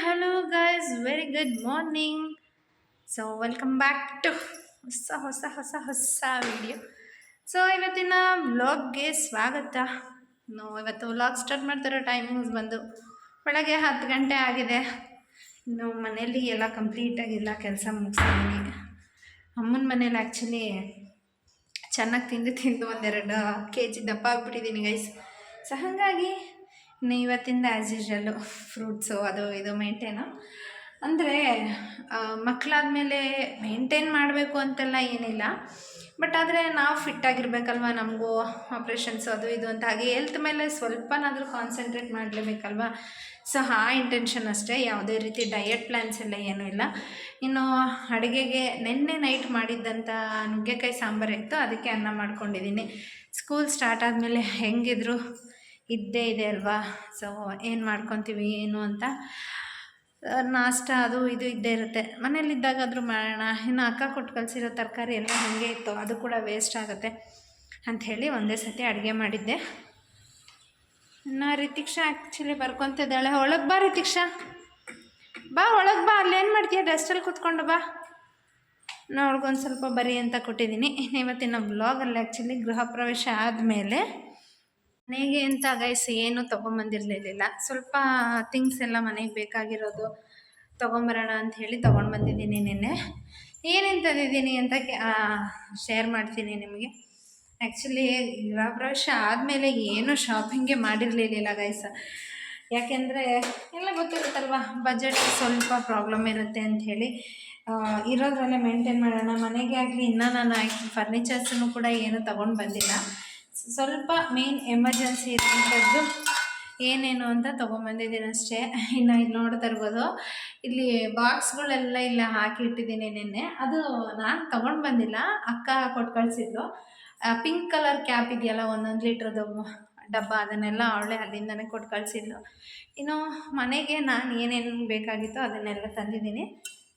hello guys, very good morning. So welcome back to ಹೊಸ video. So ಇವತ್ತಿನ ವ್ಲಾಗ್ಗೆ ಸ್ವಾಗತ. ನಾವು ಇವತ್ತು ವ್ಲಾಗ್ ಸ್ಟಾರ್ಟ್ ಮಾಡ್ತಿರೋ ಟೈಮಿಂಗ್ಸ್ ಬಂದು ಬೆಳಗ್ಗೆ 10 ಗಂಟೆ ಆಗಿದೆ. ಇನ್ನು ಮನೇಲಿ ಎಲ್ಲ ಕಂಪ್ಲೀಟಾಗಿಲ್ಲ, ಕೆಲಸ ಮುಗಿಸಿದ್ದೀನಿ. ಅಮ್ಮನ ಮನೇಲಿ ಆ್ಯಕ್ಚುಲಿ ಚೆನ್ನಾಗಿ ತಿಂದು ಒಂದೆರಡು kg ದಪ್ಪ ಆಗಿಬಿಟ್ಟಿದ್ದೀನಿ ಗೈಸ್. ಸೊ ಹಾಗಾಗಿ ಇನ್ನು ಇವತ್ತಿಂದ ಆ್ಯಸ್ ಯೂಶ್ವಲ್ಲು ಫ್ರೂಟ್ಸು ಅದು ಇದು ಮೇಂಟೈನು. ಅಂದರೆ ಮಕ್ಕಳಾದಮೇಲೆ ಮೇಂಟೈನ್ ಮಾಡಬೇಕು ಅಂತೆಲ್ಲ ಏನಿಲ್ಲ, ಬಟ್ ಆದರೆ ನಾವು ಫಿಟ್ಟಾಗಿರ್ಬೇಕಲ್ವ, ನಮಗೂ ಆಪ್ರೇಷನ್ಸು ಅದು ಇದು ಅಂತ, ಹಾಗೆ ಹೆಲ್ತ್ ಮೇಲೆ ಸ್ವಲ್ಪನಾದರೂ ಕಾನ್ಸಂಟ್ರೇಟ್ ಮಾಡಲೇಬೇಕಲ್ವ. ಸೊ ಆ ಇಂಟೆನ್ಷನ್ ಅಷ್ಟೇ, ಯಾವುದೇ ರೀತಿ ಡಯಟ್ ಪ್ಲ್ಯಾನ್ಸ್ ಎಲ್ಲ ಏನೂ ಇಲ್ಲ. ಇನ್ನು ಅಡುಗೆಗೆ ನಿನ್ನೆ ನೈಟ್ ಮಾಡಿದ್ದಂಥ ನುಗ್ಗೆಕಾಯಿ ಸಾಂಬಾರು ಇತ್ತು, ಅದಕ್ಕೆ ಅನ್ನ ಮಾಡ್ಕೊಂಡಿದ್ದೀನಿ. ಸ್ಕೂಲ್ ಸ್ಟಾರ್ಟ್ ಆದಮೇಲೆ ಹೆಂಗಿದ್ರು ಇದ್ದೇ ಇದೆ ಅಲ್ವಾ. ಸೊ ಏನು ಮಾಡ್ಕೊತೀವಿ ಏನು ಅಂತ ನಾಷ್ಟ ಅದು ಇದು ಇದ್ದೇ ಇರುತ್ತೆ. ಮನೇಲಿದ್ದಾಗಾದರೂ ಮಾಡೋಣ. ಇನ್ನು ಅಕ್ಕ ಕೊಟ್ಟು ಕಳಿಸಿರೋ ತರಕಾರಿ ಎಲ್ಲ ಹಾಗೆ ಇತ್ತು, ಅದು ಕೂಡ ವೇಸ್ಟ್ ಆಗುತ್ತೆ ಅಂಥೇಳಿ ಒಂದೇ ಸತಿ ಅಡುಗೆ ಮಾಡಿದ್ದೆ. ಇನ್ನು ರಿತಿಕ್ಷಾ ಆ್ಯಕ್ಚುಲಿ ಬರ್ಕೊತಿದ್ದಾಳೆ. ಒಳಗೆ ಬಾ ರಿತಿಕ್ಷಾ, ಬಾ ಒಳಗೆ ಬಾ. ಅಲ್ಲೇನು ಮಾಡ್ತೀಯ, ಡೆಸ್ಟಲ್ಲಿ ಕೂತ್ಕೊಂಡು ಬಾ. ನಾನು ಅವ್ಳಿಗೊಂದು ಸ್ವಲ್ಪ ಬರಿ ಅಂತ ಕೊಟ್ಟಿದ್ದೀನಿ. ಇವತ್ತಿನ ಬ್ಲಾಗಲ್ಲಿ ಆ್ಯಕ್ಚುಲಿ ಗೃಹ ಪ್ರವೇಶ ಆದಮೇಲೆ ಮನೆಗೆ ಅಂತ ಗೈಸ್ ಏನು ತೊಗೊಂಬಂದಿರಲಿಲ್ಲ. ಸ್ವಲ್ಪ ಥಿಂಗ್ಸ್ ಎಲ್ಲ ಮನೆಗೆ ಬೇಕಾಗಿರೋದು ತೊಗೊಂಬರೋಣ ಅಂಥೇಳಿ ತೊಗೊಂಡು ಬಂದಿದ್ದೀನಿ. ನಿನ್ನೆ ಏನೇನು ತಂದಿದ್ದೀನಿ ಅಂತ ಶೇರ್ ಮಾಡ್ತೀನಿ ನಿಮಗೆ. ಆ್ಯಕ್ಚುಲಿ ಗೃಹ ಪ್ರವೇಶ ಆದಮೇಲೆ ಏನೂ ಶಾಪಿಂಗೇ ಮಾಡಿರಲಿಲ್ಲ ಗೈಸ್. ಯಾಕೆಂದರೆ ಎಲ್ಲ ಗೊತ್ತಿರುತ್ತಲ್ವ, ಬಜೆಟ್ ಸ್ವಲ್ಪ ಪ್ರಾಬ್ಲಮ್ ಇರುತ್ತೆ ಅಂಥೇಳಿ ಇರೋದ್ರಲ್ಲೇ ಮೇಂಟೈನ್ ಮಾಡೋಣ. ಮನೆಗೆ ಆಗಲಿ ಇನ್ನೂ ನಾನು ಫರ್ನಿಚರ್ಸನ್ನು ಕೂಡ ಏನೂ ತೊಗೊಂಡು ಬಂದಿಲ್ಲ. ಸ್ವಲ್ಪ ಮೇನ್ ಎಮರ್ಜೆನ್ಸಿ ಇರೋಂಥದ್ದು ಏನೇನು ಅಂತ ತೊಗೊಂಬಂದಿದ್ದೀನಿ ಅಷ್ಟೇ. ಇನ್ನು ಇಲ್ಲಿ ನೋಡ್ತಾ ಇರ್ಬೋದು, ಇಲ್ಲಿ ಬಾಕ್ಸ್ಗಳೆಲ್ಲ ಇಲ್ಲ ಹಾಕಿ ಇಟ್ಟಿದ್ದೀನಿ. ನಿನ್ನೆ ಅದು ನಾನು ತೊಗೊಂಡು ಬಂದಿಲ್ಲ, ಅಕ್ಕ ಕೊಟ್ಟು ಕಳಿಸಿದ್ರು. ಪಿಂಕ್ ಕಲರ್ ಕ್ಯಾಪ್ ಇದೆಯಲ್ಲ, 1 ಲೀಟ್ರದ್ದು ಡಬ್ಬ, ಅದನ್ನೆಲ್ಲ ಅವಳೇ ಅಲ್ಲಿಂದನೇ ಕೊಟ್ಟು ಕಳಿಸಿದ್ಲು. ಇನ್ನು ಮನೆಗೆ ನಾನು ಏನೇನು ಬೇಕಾಗಿತ್ತೋ ಅದನ್ನೆಲ್ಲ ತಂದಿದ್ದೀನಿ.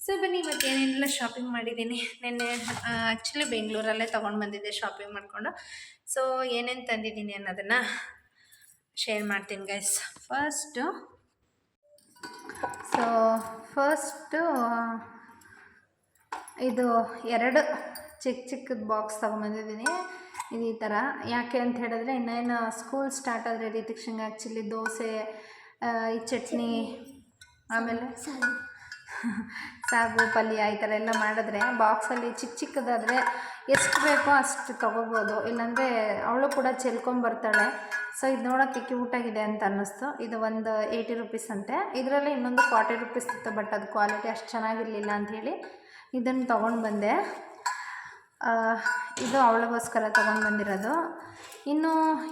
ಸೊ ಬನ್ನಿ ಇವತ್ತು ಏನೇನೆಲ್ಲ ಶಾಪಿಂಗ್ ಮಾಡಿದ್ದೀನಿ. ನಿನ್ನೆ ಆ್ಯಕ್ಚುಲಿ ಬೆಂಗಳೂರಲ್ಲೇ ತೊಗೊಂಡು ಬಂದಿದ್ದೆ ಶಾಪಿಂಗ್ ಮಾಡಿಕೊಂಡು. ಸೊ ಏನೇನು ತಂದಿದ್ದೀನಿ ಅನ್ನೋದನ್ನು ಶೇರ್ ಮಾಡ್ತೀನಿ ಗೈಸ್. ಫಸ್ಟು ಇದು 2 ಚಿಕ್ಕದು ಬಾಕ್ಸ್ ತೊಗೊಂಬಂದಿದ್ದೀನಿ. ಇದು ಈ ಥರ. ಯಾಕೆ ಅಂತ ಹೇಳಿದ್ರೆ, ಇನ್ನೇನು ಸ್ಕೂಲ್ ಸ್ಟಾರ್ಟ್ ಆದರೆ ರಿತಿಕ್ಷನ್ಗೆ ಆ್ಯಕ್ಚುಲಿ ದೋಸೆ, ಈ ಚಟ್ನಿ, ಆಮೇಲೆ ಸಾಗು ಪಲ್ಯ ಈ ಥರ ಎಲ್ಲ ಮಾಡಿದ್ರೆ ಬಾಕ್ಸಲ್ಲಿ ಚಿಕ್ಕದಾದರೆ ಎಷ್ಟು ಬೇಕೋ ಅಷ್ಟು ತೊಗೋಬೋದು, ಇಲ್ಲಾಂದರೆ ಅವಳು ಕೂಡ ಚೆಲ್ಕೊಂಬರ್ತಾಳೆ. ಸೊ ಇದು ನೋಡೋಕ್ಕೆ ಕ್ಯೂಟಾಗಿದೆ ಅಂತ ಅನ್ನಿಸ್ತು. ಇದು ಒಂದು 80 ರುಪೀಸ್ ಅಂತೆ. ಇದರಲ್ಲಿ ಇನ್ನೊಂದು 40 ರುಪೀಸ್ ಇತ್ತು, ಬಟ್ ಅದು ಕ್ವಾಲಿಟಿ ಅಷ್ಟು ಚೆನ್ನಾಗಿರಲಿಲ್ಲ ಅಂಥೇಳಿ ಇದನ್ನು ತೊಗೊಂಡು ಬಂದೆ. ಇದು ಅವಳಿಗೋಸ್ಕರ ತೊಗೊಂಡು ಬಂದಿರೋದು. ಇನ್ನು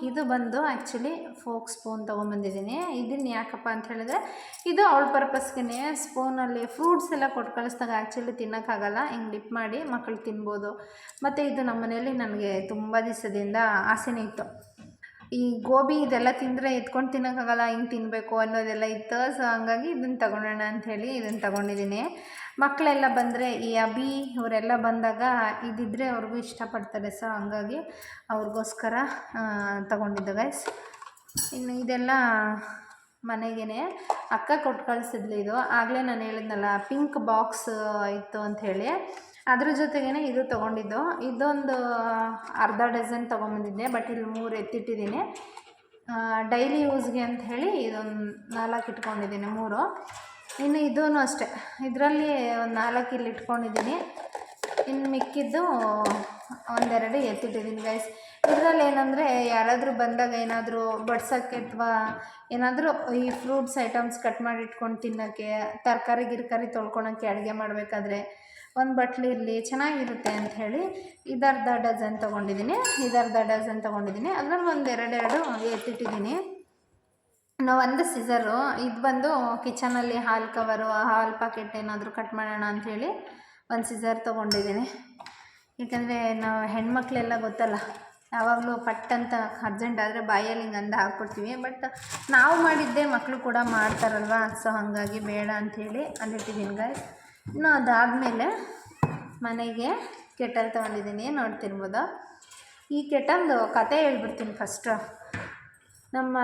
ಇದು ಬಂದು ಆ್ಯಕ್ಚುಲಿ ಫೋಕ್ ಸ್ಪೂನ್ ತೊಗೊಂಬಂದಿದ್ದೀನಿ. ಇದನ್ನು ಯಾಕಪ್ಪ ಅಂತ ಹೇಳಿದ್ರೆ, ಇದು ಅವಳ ಪರ್ಪಸ್ಗೆ ಸ್ಪೂನಲ್ಲಿ ಫ್ರೂಟ್ಸ್ ಎಲ್ಲ ಕೊಟ್ಟು ಕಳಿಸ್ದಾಗ ಆ್ಯಕ್ಚುಲಿ ತಿನ್ನೋಕ್ಕಾಗಲ್ಲ, ಹಿಂಗೆ ಡಿಪ್ ಮಾಡಿ ಮಕ್ಕಳು ತಿನ್ಬೋದು. ಮತ್ತು ಇದು ನಮ್ಮ ಮನೇಲಿ ನನಗೆ ತುಂಬ ದಿವಸದಿಂದ ಆಸೆನೇ ಇತ್ತು. ಈ ಗೋಬಿ ಇದೆಲ್ಲ ತಿಂದರೆ ಎತ್ಕೊಂಡು ತಿನ್ನೋಕ್ಕಾಗಲ್ಲ, ಹಿಂಗೆ ತಿನ್ನಬೇಕು ಅನ್ನೋದೆಲ್ಲ ಇತ್ತು. ಸೊ ಹಂಗಾಗಿ ಇದನ್ನು ತೊಗೊಳೋಣ ಅಂಥೇಳಿ ಇದನ್ನು ತೊಗೊಂಡಿದ್ದೀನಿ. ಮಕ್ಕಳೆಲ್ಲ ಬಂದರೆ, ಈ ಅಭಿ ಅವರೆಲ್ಲ ಬಂದಾಗ ಇದಿದ್ದರೆ ಅವ್ರಿಗೂ ಇಷ್ಟಪಡ್ತಾರೆ. ಸೊ ಹಂಗಾಗಿ ಅವ್ರಿಗೋಸ್ಕರ ತೊಗೊಂಡಿದ್ದೆ ಗೈಸ್. ಇನ್ನು ಇದೆಲ್ಲ ಮನೆಗೇ ಅಕ್ಕ ಕೊಟ್ಟು ಕಳಿಸಿದ್ಲು. ಇದು ಆಗಲೇ ನಾನು ಹೇಳಿದ್ನಲ್ಲ, ಪಿಂಕ್ ಬಾಕ್ಸ್ ಇತ್ತು ಅಂಥೇಳಿ, ಅದ್ರ ಜೊತೆಗೇ ಇದು ತೊಗೊಂಡಿದ್ದು. ಇದೊಂದು ಅರ್ಧ ಡಜನ್ ತೊಗೊಂಬಂದಿದ್ದೆ, ಬಟ್ ಇಲ್ಲಿ 3 ಎತ್ತಿಟ್ಟಿದ್ದೀನಿ. ಡೈಲಿ ಯೂಸ್ಗೆ ಅಂಥೇಳಿ ಇದೊಂದು 4 ಇಟ್ಕೊಂಡಿದ್ದೀನಿ, 3. ಇನ್ನು ಇದೂ ಅಷ್ಟೇ, ಇದರಲ್ಲಿ ಒಂದು 4 ಇಲ್ಲಿ ಇಟ್ಕೊಂಡಿದ್ದೀನಿ. ಇನ್ನು ಮಿಕ್ಕಿದ್ದು 1-2 ಎತ್ತಿಟ್ಟಿದ್ದೀನಿ ಗೈಸ್. ಇದರಲ್ಲಿ ಏನಂದರೆ, ಯಾರಾದರೂ ಬಂದಾಗ ಏನಾದರೂ ಬಡ್ಸೋಕ್ಕೆ ಅಥವಾ ಏನಾದರೂ ಈ ಫ್ರೂಟ್ಸ್ ಐಟಮ್ಸ್ ಕಟ್ ಮಾಡಿ ಇಟ್ಕೊಂಡು ತಿನ್ನೋಕ್ಕೆ, ತರಕಾರಿ ತೊಳ್ಕೊಳಕ್ಕೆ, ಅಡುಗೆ ಮಾಡಬೇಕಾದ್ರೆ ಒಂದು ಬಟ್ಲು ಇರಲಿ, ಚೆನ್ನಾಗಿರುತ್ತೆ ಅಂಥೇಳಿ ಇದರ್ಧ ಡಜನ್ ತೊಗೊಂಡಿದ್ದೀನಿ. ಅದರಲ್ಲಿ 1-2 ಎತ್ತಿಟ್ಟಿದ್ದೀನಿ. ಒಂದು ಸಿಸರು, ಇದು ಬಂದು ಕಿಚನಲ್ಲಿ ಹಾಲು ಕವರು, ಹಾಲು ಪ್ಯಾಕೆಟ್ ಏನಾದರೂ ಕಟ್ ಮಾಡೋಣ ಅಂಥೇಳಿ ಒಂದು ಸಿಸರ್ ತೊಗೊಂಡಿದ್ದೀನಿ. ಯಾಕಂದರೆ ನಾವು ಹೆಣ್ಮಕ್ಳೆಲ್ಲ ಗೊತ್ತಲ್ಲ, ಯಾವಾಗಲೂ ಪಟ್ಟಂತ ಅರ್ಜೆಂಟ್ ಆದರೆ ಬಾಯಲ್ಲಿ ಹಿಂಗೆ ಅಂದ ಹಾಕ್ಕೊಡ್ತೀವಿ. ಬಟ್ ನಾವು ಮಾಡಿದ್ದೆ ಮಕ್ಕಳು ಕೂಡ ಮಾಡ್ತಾರಲ್ವ, ಸೊ ಹಾಗಾಗಿ ಬೇಡ ಅಂಥೇಳಿ ಅಲ್ಲಿಟ್ಟಿದ್ದೀನಿ ಗಾಯ್ಸ್. ಇನ್ನು ಅದಾದಮೇಲೆ ಮನೆಗೆ ಕೆಟಲ್ ತೊಗೊಂಡಿದ್ದೀನಿ, ನೋಡ್ತಿರ್ಬೋದು. ಈ ಕೆಟಲ್ದು ಕತೆ ಹೇಳ್ಬಿಡ್ತೀನಿ ಫಸ್ಟು. ನಮ್ಮ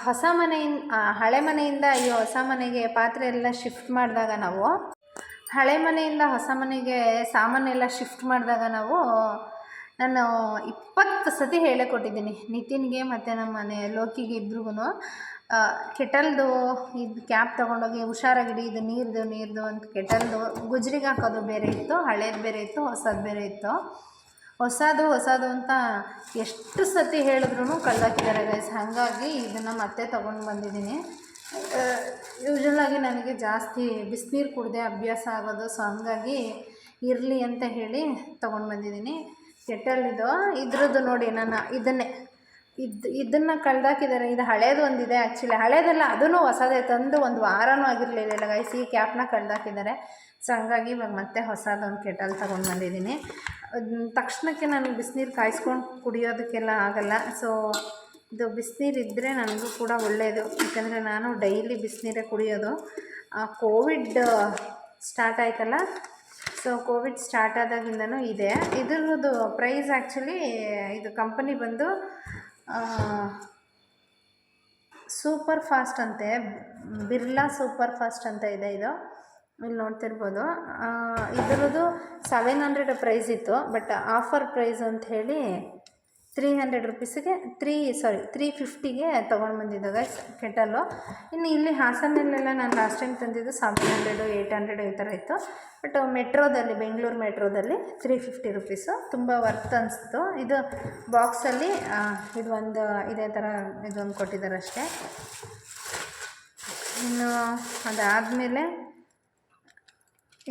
ಹೊಸ ಮನೆಯಿಂದ ಹಳೆ ಮನೆಯಿಂದ ಈ ಹೊಸ ಮನೆಗೆ ಪಾತ್ರೆ ಎಲ್ಲ ಶಿಫ್ಟ್ ಮಾಡಿದಾಗ ನಾವು ಹಳೆ ಮನೆಯಿಂದ ಹೊಸ ಮನೆಗೆ ಸಾಮಾನೆಲ್ಲ ಶಿಫ್ಟ್ ಮಾಡಿದಾಗ ನಾನು 20 ಸತಿ ಹೇಳೇ ಕೊಟ್ಟಿದ್ದೀನಿ ನಿತಿನ್ಗೆ ಮತ್ತು ನಮ್ಮ ಮನೆ ಲೋಕಿಗೆ ಇಬ್ರಿಗೂ. ಕೆಟಲ್ದು ಇದು ಕ್ಯಾಪ್ ತೊಗೊಂಡೋಗಿ ಹುಷಾರಾಗಿಡಿ, ಇದು ನೀರ್ದು ಅಂತ. ಕೆಟಲ್ದು ಗುಜ್ರಿಗೆ ಹಾಕೋದು ಬೇರೆ ಇತ್ತು, ಹಳೇದು ಬೇರೆ ಇತ್ತು, ಹೊಸದು ಬೇರೆ ಇತ್ತು. ಹೊಸದು ಅಂತ ಎಷ್ಟು ಸತಿ ಹೇಳಿದ್ರು ಕಳ್ದಾಕಿದ್ದಾರೆ ಗೈಸ್. ಹಾಗಾಗಿ ಇದನ್ನು ಮತ್ತೆ ತೊಗೊಂಡು ಬಂದಿದ್ದೀನಿ. ಯೂಶ್ವಲಾಗಿ ನನಗೆ ಜಾಸ್ತಿ ಬಿಸಿನೀರು ಕುಡಿದೇ ಅಭ್ಯಾಸ ಆಗೋದು, ಸೊ ಹಂಗಾಗಿ ಇರಲಿ ಅಂತ ಹೇಳಿ ತೊಗೊಂಡು ಬಂದಿದ್ದೀನಿ. ಕೆಟಲ್ ಇದ್ರದ್ದು ನೋಡಿ, ನಾನು ಇದನ್ನು ಕಳ್ದಾಕಿದ್ದಾರೆ. ಇದು ಹಳೇದು ಒಂದಿದೆ, ಆ್ಯಕ್ಚುಲಿ ಹಳೇದಲ್ಲ, ಅದೂ ಹೊಸದೇ ತಂದು ಒಂದು ವಾರನೂ ಆಗಿರಲಿಲ್ಲ ಗೈಸ್. ಈ ಕ್ಯಾಪ್ನ ಕಳ್ದಾಕಿದ್ದಾರೆ. ಸೊ ಹಂಗಾಗಿ ಇವಾಗ ಮತ್ತೆ ಹೊಸದೊಂದು ಕೆಟಲ್ ತೊಗೊಂಡು ಬಂದಿದ್ದೀನಿ. ತಕ್ಷಣಕ್ಕೆ ನಾನು ಬಿಸಿನೀರು ಕಾಯಿಸ್ಕೊಂಡು ಕುಡಿಯೋದಕ್ಕೆಲ್ಲ ಆಗೋಲ್ಲ. ಸೊ ಇದು ಬಿಸಿನೀರು ಇದ್ದರೆ ನನಗೂ ಕೂಡ ಒಳ್ಳೆಯದು, ಯಾಕಂದರೆ ನಾನು ಡೈಲಿ ಬಿಸಿನೀರೇ ಕುಡಿಯೋದು. ಕೋವಿಡ್ ಸ್ಟಾರ್ಟ್ ಆಯ್ತಲ್ಲ, ಸೊ ಕೋವಿಡ್ ಸ್ಟಾರ್ಟ್ ಆದಾಗಿಂದನೂ ಇದೆ. ಇದ್ರದ್ದು ಪ್ರೈಸ್ ಆ್ಯಕ್ಚುಲಿ ಇದು ಕಂಪನಿ ಬಂದು ಸೂಪರ್ ಫಾಸ್ಟ್ ಅಂತೆ, ಬಿರ್ಲಾ ಸೂಪರ್ ಫಾಸ್ಟ್ ಅಂತ ಇದೆ. ಇದು ಇಲ್ಲಿ ನೋಡ್ತಿರ್ಬೋದು. ಇದರದ್ದು 700 ಪ್ರೈಸ್ ಇತ್ತು, ಬಟ್ ಆಫರ್ ಪ್ರೈಸ್ ಅಂತ ಹೇಳಿ 300 ರುಪೀಸಿಗೆ 350ಗೆ ತೊಗೊಂಡು ಬಂದಿದ್ದೆ ಗೈಸ್ ಕೆಟಲ್ಲು. ಇನ್ನು ಇಲ್ಲಿ ಹಾಸನಲ್ಲೆಲ್ಲ ನಾನು ಲಾಸ್ಟ್ ಟೈಮ್ ತಂದಿದ್ದು 700 800 ಈ ಥರ ಇತ್ತು. ಬಟ್ ಮೆಟ್ರೋದಲ್ಲಿ, ಬೆಂಗಳೂರು ಮೆಟ್ರೋದಲ್ಲಿ 350 ರುಪೀಸು, ತುಂಬ ವರ್ತ್ ಅನಿಸ್ತು. ಇದು ಬಾಕ್ಸಲ್ಲಿ ಇದು ಇದೇ ಥರ ಇದೊಂದು ಕೊಟ್ಟಿದ್ದಾರೆ ಅಷ್ಟೇ. ಇನ್ನು ಅದಾದಮೇಲೆ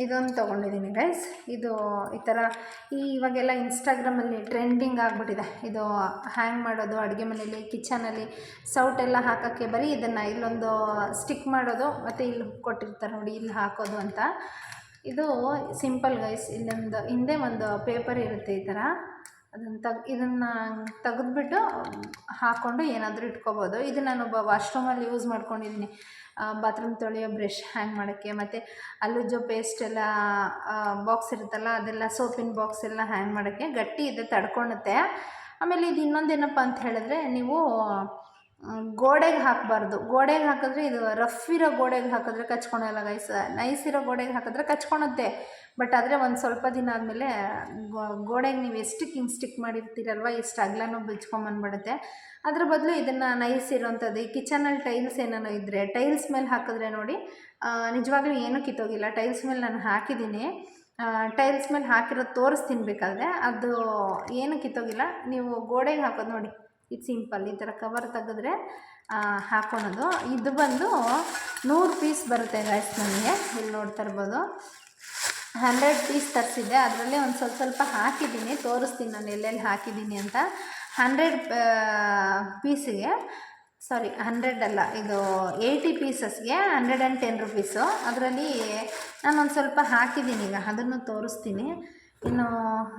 ಇದೊಂದು ತೊಗೊಂಡಿದ್ದೀನಿ ಗೈಸ್. ಇದು ಈ ಥರ ಇವಾಗೆಲ್ಲ ಇನ್ಸ್ಟಾಗ್ರಾಮಲ್ಲಿ ಟ್ರೆಂಡಿಂಗ್ ಆಗಿಬಿಟ್ಟಿದೆ. ಇದು ಹ್ಯಾಂಗ್ ಮಾಡೋದು, ಅಡುಗೆ ಮನೆಯಲ್ಲಿ ಕಿಚನಲ್ಲಿ ಸೌಟೆಲ್ಲ ಹಾಕೋಕ್ಕೆ ಬರೀ ಇದನ್ನು ಇಲ್ಲೊಂದು ಸ್ಟಿಕ್ ಮಾಡೋದು, ಮತ್ತು ಇಲ್ಲಿ ಕೊಟ್ಟಿರ್ತಾರೆ ನೋಡಿ, ಇಲ್ಲಿ ಹಾಕೋದು ಅಂತ. ಇದು ಸಿಂಪಲ್ ಗೈಸ್. ಇಲ್ಲೊಂದು ಹಿಂದೆ ಒಂದು ಪೇಪರ್ ಇರುತ್ತೆ ಈ ಥರ, ಇದನ್ನು ತೆಗೆದ್ಬಿಟ್ಟು ಹಾಕ್ಕೊಂಡು ಏನಾದರೂ ಇಟ್ಕೋಬೋದು. ಇದು ನಾನು ವಾಶ್ರೂಮಲ್ಲಿ ಯೂಸ್ ಮಾಡ್ಕೊಂಡಿದ್ದೀನಿ, ಬಾತ್ರೂಮ್ ತೊಳೆಯೋ ಬ್ರಷ್ ಹ್ಯಾಂಗ್ ಮಾಡೋಕ್ಕೆ, ಮತ್ತು ಅಲ್ಲುಜ್ಜೋ ಪೇಸ್ಟ್ ಎಲ್ಲ ಬಾಕ್ಸ್ ಇರುತ್ತಲ್ಲ, ಅದೆಲ್ಲ ಸೋಪಿನ ಬಾಕ್ಸ್ ಎಲ್ಲ ಹ್ಯಾಂಗ್ ಮಾಡೋಕ್ಕೆ. ಗಟ್ಟಿ ಇದೆ, ತಡ್ಕೊಳುತ್ತೆ. ಆಮೇಲೆ ಇದು ಇನ್ನೊಂದೇನಪ್ಪ ಅಂತ ಹೇಳಿದ್ರೆ, ನೀವು ಗೋಡೆಗೆ ಹಾಕಬಾರ್ದು. ಗೋಡೆಗೆ ಹಾಕಿದ್ರೆ, ಇದು ರಫ್ ಇರೋ ಗೋಡೆಗೆ ಹಾಕಿದ್ರೆ ಕಚ್ಕೊಳಲ್ಲ ಗೈಸ್. ನೈಸ್ ಇರೋ ಗೋಡೆಗೆ ಹಾಕಿದ್ರೆ ಕಚ್ಕೊಳುತ್ತೆ. ಬಟ್ ಆದರೆ ಒಂದು ಸ್ವಲ್ಪ ದಿನ ಆದಮೇಲೆ ಗೋಡೆಗೆ ನೀವು ಎಷ್ಟಕ್ಕೆ ಹಿಂಗೆ ಸ್ಟಿಕ್ ಮಾಡಿರ್ತೀರಲ್ವ, ಎಷ್ಟು ಅಗಲನೂ ಬಿಚ್ಕೊಂಬಂದ್ಬಿಡುತ್ತೆ. ಅದ್ರ ಬದಲು ಇದನ್ನು ನೈಸ್ ಇರೋವಂಥದ್ದು, ಈ ಕಿಚನಲ್ಲಿ ಟೈಲ್ಸ್ ಏನಾರು ಇದ್ದರೆ ಟೈಲ್ಸ್ ಮೇಲೆ ಹಾಕಿದ್ರೆ ನೋಡಿ, ನಿಜವಾಗ್ಲೂ ಏನೂ ಕಿತ್ತೋಗಿಲ್ಲ. ಟೈಲ್ಸ್ ಮೇಲೆ ನಾನು ಹಾಕಿದ್ದೀನಿ, ಟೈಲ್ಸ್ ಮೇಲೆ ಹಾಕಿರೋದು ತೋರಿಸ್ತೀನಿ ಬೇಕಾದರೆ. ಅದು ಏನು ಕಿತ್ತೋಗಿಲ್ಲ. ನೀವು ಗೋಡೆಗೆ ಹಾಕೋದು ನೋಡಿ, ಇದು ಸಿಂಪಲ್. ಈ ಥರ ಕವರ್ ತೆಗೆದ್ರೆ ಹಾಕೊಳೋದು. ಇದು ಬಂದು 100 ಪೀಸ್ ಬರುತ್ತೆ ಗೈಸ್ ನನಗೆ. ಇಲ್ಲಿ ನೋಡ್ತಾ ಇರ್ಬೋದು, 100 ಪೀಸ್ ತರಿಸಿದ್ದೆ. ಅದರಲ್ಲೇ ಒಂದು ಸ್ವಲ್ಪ ಹಾಕಿದ್ದೀನಿ, ತೋರಿಸ್ತೀನಿ ನಾನು ಎಲ್ಲೆಲ್ಲಿ ಹಾಕಿದ್ದೀನಿ ಅಂತ. 100 ಪೀಸಿಗೆ 100 ಅಲ್ಲ, ಇದು 80 ಪೀಸಸ್ಗೆ 110 ರುಪೀಸು. ಅದರಲ್ಲಿ ನಾನೊಂದು ಸ್ವಲ್ಪ ಹಾಕಿದ್ದೀನಿ, ಈಗ ಅದನ್ನು ತೋರಿಸ್ತೀನಿ. ಇನ್ನು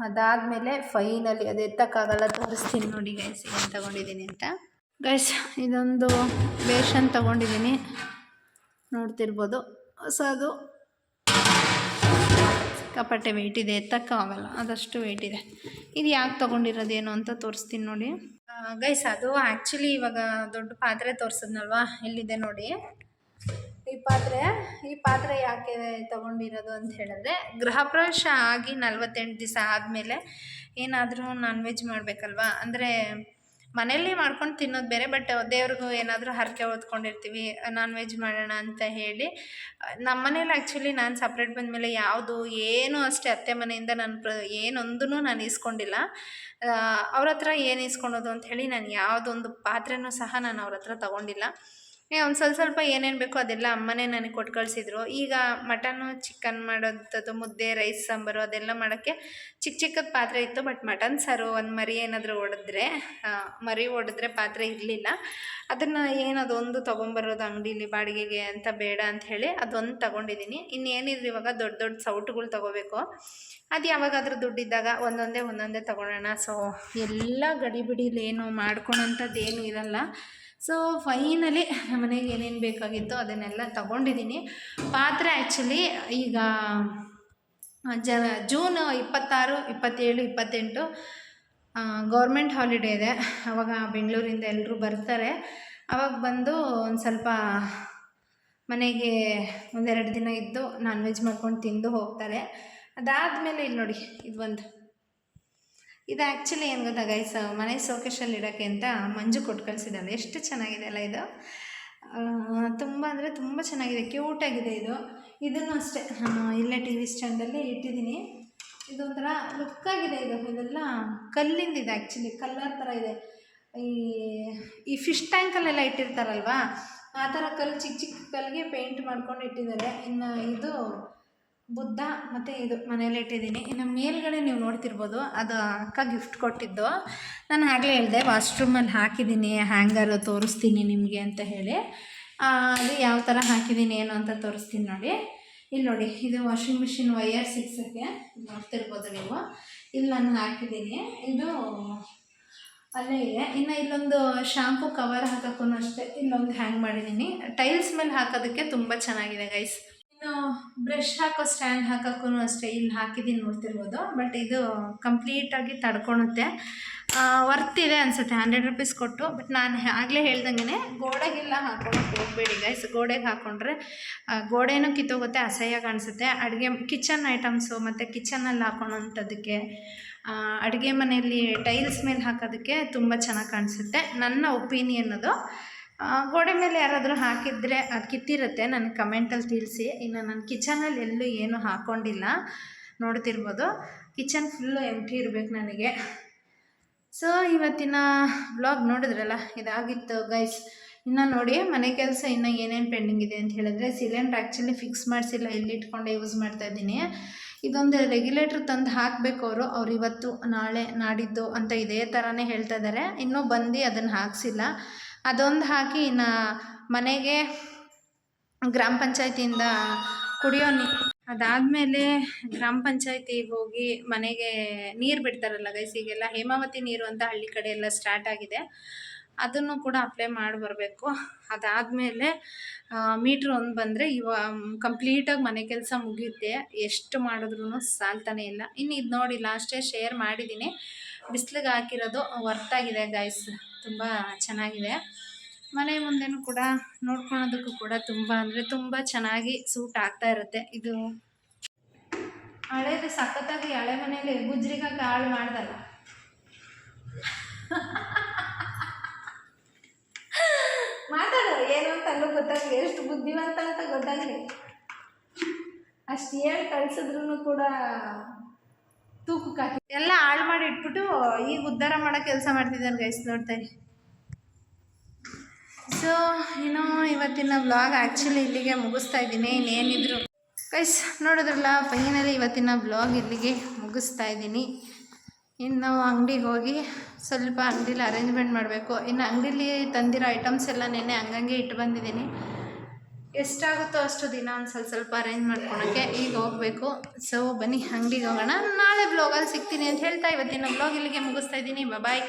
ಅದಾದಮೇಲೆ ಫೈನಲಿ ಅದು ಎತ್ತಕ್ಕಾಗಲ್ಲ, ತೋರಿಸ್ತೀನಿ ನೋಡಿ ಗೈಸ್ ಏನು ತೊಗೊಂಡಿದ್ದೀನಿ ಅಂತ. ಗೈಸ್ ಇದೊಂದು ಬೇಷನ್ ತೊಗೊಂಡಿದ್ದೀನಿ, ನೋಡ್ತಿರ್ಬೋದು. ಹೊಸದು ಸಿಕ್ಕಾಪಟ್ಟೆ ವೆಯ್ಟ್ ಇದೆ, ಎತ್ತಕ್ಕಾಗಲ್ಲ, ಅದಷ್ಟು ವೆಯ್ಟ್ ಇದೆ. ಇದು ಯಾಕೆ ತೊಗೊಂಡಿರೋದೇನು ಅಂತ ತೋರಿಸ್ತೀನಿ ನೋಡಿ ಗೈಸ್. ಅದು ಆ್ಯಕ್ಚುಲಿ ಇವಾಗ ದೊಡ್ಡ ಪಾತ್ರೆ ತೋರಿಸಿದ್ನಲ್ವ, ಇಲ್ಲಿದೆ ನೋಡಿ ಈ ಪಾತ್ರೆ ಯಾಕೆ ತೊಗೊಂಡಿರೋದು ಅಂತ ಹೇಳಿದ್ರೆ, ಗೃಹ ಪ್ರವೇಶ ಆಗಿ 48 ದಿವಸ ಆದಮೇಲೆ ಏನಾದರೂ ನಾನ್ ವೆಜ್ ಮಾಡಬೇಕಲ್ವ. ಅಂದರೆ ಮನೇಲಿ ಮಾಡ್ಕೊಂಡು ತಿನ್ನೋದು ಬೇರೆ, ಬಟ್ ದೇವ್ರಿಗೂ ಏನಾದರೂ ಹರಕೆ ಹೊತ್ಕೊಂಡಿರ್ತೀವಿ, ನಾನ್ ವೆಜ್ ಮಾಡೋಣ ಅಂತ ಹೇಳಿ. ನಮ್ಮ ಮನೇಲಿ ಆ್ಯಕ್ಚುಲಿ ನಾನು ಸಪ್ರೇಟ್ ಬಂದಮೇಲೆ ಯಾವುದು ಏನೂ ಅಷ್ಟೇ, ಅತ್ತೆ ಮನೆಯಿಂದ ಏನೊಂದೂ ನಾನು ಇಸ್ಕೊಂಡಿಲ್ಲ. ಅವ್ರ ಹತ್ರ ಏನು ಇಸ್ಕೊಳೋದು ಅಂತ ಹೇಳಿ ನಾನು ಯಾವುದೊಂದು ಪಾತ್ರೆನೂ ಸಹ ನಾನು ಅವ್ರ ಹತ್ರ ತೊಗೊಂಡಿಲ್ಲ. ಒಂದು ಸ್ವಲ್ಪ ಏನೇನು ಬೇಕೋ ಅದೆಲ್ಲ ಅಮ್ಮನೇ ನನಗೆ ಕೊಟ್ಟು ಕಳಿಸಿದ್ರು. ಈಗ ಮಟನ್ನು ಚಿಕನ್ ಮಾಡೋಂಥದ್ದು, ಮುದ್ದೆ, ರೈಸ್, ಸಾಂಬಾರು ಅದೆಲ್ಲ ಮಾಡೋಕ್ಕೆ ಚಿಕ್ಕದ ಪಾತ್ರೆ ಇತ್ತು. ಬಟ್ ಮಟನ್ ಸಾರು ಒಂದು ಮರಿ ಏನಾದರೂ ಒಡೆದ್ರೆ ಪಾತ್ರೆ ಇರಲಿಲ್ಲ. ಅದನ್ನು ಏನದೊಂದು ತೊಗೊಂಬರೋದು ಅಂಗಡೀಲಿ ಬಾಡಿಗೆಗೆ ಅಂತ ಬೇಡ ಅಂತ ಹೇಳಿ ಅದೊಂದು ತೊಗೊಂಡಿದ್ದೀನಿ. ಇನ್ನೇನಿದ್ರು ಇವಾಗ ದೊಡ್ಡ ಸೌಟುಗಳು ತೊಗೋಬೇಕು. ಅದು ಯಾವಾಗಾದರೂ ದುಡ್ಡಿದ್ದಾಗ ಒಂದೊಂದೇ ತೊಗೊಳೋಣ. ಸೊ ಎಲ್ಲ ಗಡಿಬಿಡಿಲಿ ಏನು ಮಾಡ್ಕೊಳೋಂಥದ್ದು ಏನೂ ಇರಲ್ಲ. ಸೊ ಫೈನಲಿ ಮನೆಗೆ ಏನೇನು ಬೇಕಾಗಿತ್ತು ಅದನ್ನೆಲ್ಲ ತೊಗೊಂಡಿದ್ದೀನಿ. ಪಾತ್ರೆ ಆ್ಯಕ್ಚುಲಿ ಈಗ ಜೂನ್ 26, 27, 28 ಗೌರ್ಮೆಂಟ್ ಹಾಲಿಡೇ ಇದೆ, ಆವಾಗ ಬೆಂಗಳೂರಿಂದ ಎಲ್ಲರೂ ಬರ್ತಾರೆ. ಆವಾಗ ಬಂದು ಒಂದು ಸ್ವಲ್ಪ ಮನೆಗೆ ಒಂದೆರಡು ದಿನ ಇದ್ದು ನಾನ್ ವೆಜ್ ಮಾಡ್ಕೊಂಡು ತಿಂದು ಹೋಗ್ತಾರೆ. ಅದಾದಮೇಲೆ ಇಲ್ಲಿ ನೋಡಿ ಇದು ಆ್ಯಕ್ಚುಲಿ ಏನು ಗೊತ್ತಾ ಗೈಸ್, ಮನೆ ಸೋಕೇಶಲ್ಲಿ ಇಡೋಕ್ಕೆ ಅಂತ ಮಂಜು ಕೊಟ್ಟು ಕಳಿಸಿದ್ದಾಳೆ. ಎಷ್ಟು ಚೆನ್ನಾಗಿದೆ ಅಲ್ಲ ಇದು, ತುಂಬ ಅಂದರೆ ತುಂಬ ಚೆನ್ನಾಗಿದೆ, ಕ್ಯೂಟಾಗಿದೆ ಇದು. ಇದನ್ನು ಅಷ್ಟೇ ನಾನು ಇಲ್ಲೇ ಟಿ ವಿ ಸ್ಟ್ಯಾಂಡಲ್ಲಿ ಇಟ್ಟಿದ್ದೀನಿ. ಇದೊಂಥರ ಲುಕ್ಕಾಗಿದೆ ಇದೆಲ್ಲ ಕಲ್ಲಿಂದಿದೆ, ಆ್ಯಕ್ಚುಲಿ ಕಲ್ಲರ್ ಥರ ಇದೆ. ಈ ಫಿಶ್ ಟ್ಯಾಂಕಲ್ಲೆಲ್ಲ ಇಟ್ಟಿರ್ತಾರಲ್ವ ಆ ಥರ ಕಲ್ಲು, ಚಿಕ್ಕ ಚಿಕ್ಕ ಕಲ್ಲಿಗೆ ಪೇಂಟ್ ಮಾಡ್ಕೊಂಡು ಇಟ್ಟಿದ್ದಾರೆ. ಇನ್ನು ಇದು ಬುದ್ಧ ಮತ್ತು ಇದು ಮನೇಲಿ ಇಟ್ಟಿದ್ದೀನಿ. ಇನ್ನು ಮೇಲ್ಗಡೆ ನೀವು ನೋಡ್ತಿರ್ಬೋದು, ಅದು ಅಕ್ಕ ಗಿಫ್ಟ್ ಕೊಟ್ಟಿದ್ದು. ನಾನು ಆಗಲೇ ಹೇಳಿದೆ ವಾಶ್ರೂಮಲ್ಲಿ ಹಾಕಿದ್ದೀನಿ ಹ್ಯಾಂಗರು, ತೋರಿಸ್ತೀನಿ ನಿಮಗೆ ಅಂತ ಹೇಳಿ. ಅದು ಯಾವ ಥರ ಹಾಕಿದ್ದೀನಿ ಏನು ಅಂತ ತೋರಿಸ್ತೀನಿ ನೋಡಿ. ಇಲ್ಲಿ ನೋಡಿ, ಇದು ವಾಷಿಂಗ್ ಮಿಷಿನ್ ವೈಯರ್ ಸಿಕ್ಸೋಕ್ಕೆ ನೋಡ್ತಿರ್ಬೋದು ನೀವು. ಇಲ್ಲಿ ನಾನು ಹಾಕಿದ್ದೀನಿ, ಇದು ಅಲ್ಲೇ ಇದೆ. ಇನ್ನು ಇಲ್ಲೊಂದು ಶಾಂಪು ಕವರ್ ಹಾಕೋಕ್ಕೂ ಅಷ್ಟೇ ಇಲ್ಲೊಂದು ಹ್ಯಾಂಗ್ ಮಾಡಿದ್ದೀನಿ. ಟೈಲ್ಸ್ ಮೇಲೆ ಹಾಕೋದಕ್ಕೆ ತುಂಬ ಚೆನ್ನಾಗಿದೆ ಗೈಸ್. ಇನ್ನು ಬ್ರಷ್ ಹಾಕೋ ಸ್ಟ್ಯಾಂಡ್ ಹಾಕೋಕ್ಕೂ ಅಷ್ಟೇ ಇಲ್ಲಿ ಹಾಕಿದ್ದೀನಿ ನೋಡ್ತಿರ್ಬೋದು. ಬಟ್ ಇದು ಕಂಪ್ಲೀಟಾಗಿ ತಡ್ಕೊಳುತ್ತೆ, ವರ್ತ್ ಇದೆ ಅನಿಸುತ್ತೆ, 100 ರೂಪೀಸ್ ಕೊಟ್ಟು. ಬಟ್ ನಾನು ಆಗಲೇ ಹೇಳ್ದಂಗೆ ಗೋಡೆಗೆಲ್ಲ ಹಾಕೊಳಕ್ಕೆ ಹೋಗಬೇಡಿ ಗೈಸ್. ಗೋಡೆಗೆ ಹಾಕ್ಕೊಂಡ್ರೆ ಗೋಡೆನೂ ಕಿತ್ತೋಗುತ್ತೆ, ಅಸಹ್ಯ ಕಾಣಿಸುತ್ತೆ. ಅಡುಗೆ ಕಿಚನ್ ಐಟಮ್ಸು ಮತ್ತು ಕಿಚನಲ್ಲಿ ಹಾಕೊಳೋಂಥದ್ದಕ್ಕೆ, ಅಡುಗೆ ಮನೆಯಲ್ಲಿ ಟೈಲ್ಸ್ ಮೇಲೆ ಹಾಕೋದಕ್ಕೆ ತುಂಬ ಚೆನ್ನಾಗಿ ಕಾಣಿಸುತ್ತೆ. ನನ್ನ ಒಪಿನಿಯನ್ ಅದು. ಗೋಡೆ ಮೇಲೆ ಯಾರಾದರೂ ಹಾಕಿದರೆ ಅದು ಕಿತ್ತಿರುತ್ತೆ, ನನಗೆ ಕಮೆಂಟಲ್ಲಿ ತಿಳಿಸಿ. ಇನ್ನು ನಾನು ಕಿಚನಲ್ಲಿ ಎಲ್ಲೂ ಏನೂ ಹಾಕ್ಕೊಂಡಿಲ್ಲ, ನೋಡ್ತಿರ್ಬೋದು. ಕಿಚನ್ ಫುಲ್ಲು ಎಂಟಿ ಇರಬೇಕು ನನಗೆ. ಸೊ ಇವತ್ತಿನ ವ್ಲಾಗ್ ನೋಡಿದ್ರಲ್ಲ, ಇದಾಗಿತ್ತು ಗೈಸ್. ಇನ್ನು ನೋಡಿ ಮನೆ ಕೆಲಸ ಇನ್ನು ಏನೇನು ಪೆಂಡಿಂಗ್ ಇದೆ ಅಂತ ಹೇಳಿದ್ರೆ, ಸಿಲಿಂಡ್ರ್ ಆ್ಯಕ್ಚುಲಿ ಫಿಕ್ಸ್ ಮಾಡಿಸಿಲ್ಲ, ಇಲ್ಲಿ ಇಟ್ಕೊಂಡೆ ಯೂಸ್ ಮಾಡ್ತಾಯಿದ್ದೀನಿ. ಇದೊಂದು ರೆಗ್ಯುಲೇಟ್ರ್ ತಂದು ಹಾಕಬೇಕು ಅವ್ರು ಇವತ್ತು ನಾಳೆ ನಾಡಿದ್ದು ಅಂತ ಇದೇ ಥರನೇ ಹೇಳ್ತಾ ಇದ್ದಾರೆ. ಇನ್ನೂ ಬಂದು ಅದನ್ನು ಹಾಕ್ಸಿಲ್ಲ. ಅದೊಂದು ಹಾಕಿ ಇನ್ನು ಮನೆಗೆ ಗ್ರಾಮ ಪಂಚಾಯತಿಯಿಂದ ಕುಡಿಯೋ ಅದಾದಮೇಲೆ ಗ್ರಾಮ ಪಂಚಾಯತಿಗೆ ಹೋಗಿ ಮನೆಗೆ ನೀರು ಬಿಡ್ತಾರಲ್ಲ ಗೈಸ್, ಈಗೆಲ್ಲ ಹೇಮಾವತಿ ನೀರು ಅಂತ ಹಳ್ಳಿ ಕಡೆ ಎಲ್ಲ ಸ್ಟಾರ್ಟ್ ಆಗಿದೆ. ಅದನ್ನು ಕೂಡ ಅಪ್ಲೈ ಮಾಡಿ ಬರಬೇಕು. ಅದಾದಮೇಲೆ ಮೀಟ್ರ್ ಒಂದು ಬಂದರೆ ಕಂಪ್ಲೀಟಾಗಿ ಮನೆ ಕೆಲಸ ಮುಗಿಯುತ್ತೆ. ಎಷ್ಟು ಮಾಡಿದ್ರೂ ಸಾಲ್ತಾನೆ ಇಲ್ಲ. ಇನ್ನು ಇದು ನೋಡಿ ಲಾಸ್ಟೇ ಶೇರ್ ಮಾಡಿದ್ದೀನಿ, ಬಿಸಿಲಿಗೆ ಹಾಕಿರೋದು ವರ್ತಾಗಿದೆ ಗೈಸ್, ತುಂಬ ಚೆನ್ನಾಗಿದೆ. ಮನೆ ಮುಂದೆನೂ ಕೂಡ ನೋಡ್ಕೊಳೋದಕ್ಕೂ ಕೂಡ ತುಂಬ ಅಂದರೆ ತುಂಬ ಚೆನ್ನಾಗಿ ಸೂಟ್ ಆಗ್ತಾ ಇರುತ್ತೆ. ಇದು ಹಳೇದು ಸಖತ್ತಾಗಿ ಹಳೆ ಮನೇಲಿ ಗುಜ್ರಿಗೆ ಕಾಳು ಮಾಡ್ದಲ್ಲ, ಮಾತಾಡೋ ಏನು ಅಂತ ಅಲ್ಲೂ ಗೊತ್ತಾಗಲಿ, ಎಷ್ಟು ಬುದ್ಧಿವಂತ ಅಂತ ಗೊತ್ತಾಗಲಿ. ಅಷ್ಟು ಹೇಳಿ ಕಳಿಸಿದ್ರು ಕೂಡ ತೂಕಕ್ಕೆ ಹಾಕಿ ಎಲ್ಲ ಹಾಳು ಮಾಡಿ ಇಟ್ಬಿಟ್ಟು ಈಗ ಉದ್ಧಾರ ಮಾಡೋ ಕೆಲಸ ಮಾಡ್ತಿದ್ದಾನೆ ಗೈಸ್, ನೋಡ್ತಾರೆ. ಸೊ ಇನ್ನು ಇವತ್ತಿನ ವ್ಲಾಗ್ ಆ್ಯಕ್ಚುಲಿ ಇಲ್ಲಿಗೆ ಮುಗಿಸ್ತಾ ಇದ್ದೀನಿ. ಇನ್ನೇನಿದ್ರು ಗೈಸ್ ನೋಡಿದ್ರಲ್ಲ, ಫೈನಲಿ ಇವತ್ತಿನ ವ್ಲಾಗ್ ಇಲ್ಲಿಗೆ ಮುಗಿಸ್ತಾ ಇದ್ದೀನಿ. ಇನ್ನು ನಾವು ಅಂಗಡಿಗೆ ಹೋಗಿ ಸ್ವಲ್ಪ ಅಂಗಡೀಲಿ ಅರೇಂಜ್ಮೆಂಟ್ ಮಾಡಬೇಕು. ಇನ್ನು ಅಂಗಡೀಲಿ ತಂದಿರೋ ಐಟಮ್ಸ್ ಎಲ್ಲ ನೆನ್ನೆ ಹಂಗಂಗೆ ಇಟ್ಟು ಬಂದಿದ್ದೀನಿ. ಎಷ್ಟಾಗುತ್ತೋ ಅಷ್ಟು ದಿನ ಒಂದು ಸ್ವಲ್ಪ ಅರೇಂಜ್ ಮಾಡ್ಕೊಳಕ್ಕೆ ಈಗ ಹೋಗಬೇಕು. ಸೊ ಬನ್ನಿ ಅಂಗಡಿಗೆ ಹೋಗೋಣ. ನಾಳೆ ವ್ಲಾಗಲ್ಲಿ ಸಿಗ್ತೀನಿ ಅಂತ ಹೇಳ್ತಾ ಇವತ್ತಿನ ವ್ಲಾಗ್ ಇಲ್ಲಿಗೆ ಮುಗಿಸ್ತಾ ಇದ್ದೀನಿ. ಬಾಯ್.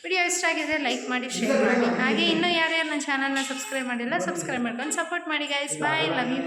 ವಿಡಿಯೋ ಇಷ್ಟ ಆಗಿದ್ರೆ ಲೈಕ್ ಮಾಡಿ, ಶೇರ್ ಮಾಡಿ. ಹಾಗೆ ಇನ್ನೂ ಯಾರ್ಯಾರು ನನ್ನ ಚಾನಲ್ನ ಸಬ್ಸ್ಕ್ರೈಬ್ ಮಾಡಿಲ್ಲ, ಸಬ್ಸ್ಕ್ರೈಬ್ ಮಾಡ್ಕೊಂಡು ಸಪೋರ್ಟ್ ಮಾಡಿ ಗೈಸ್. Bye, love you.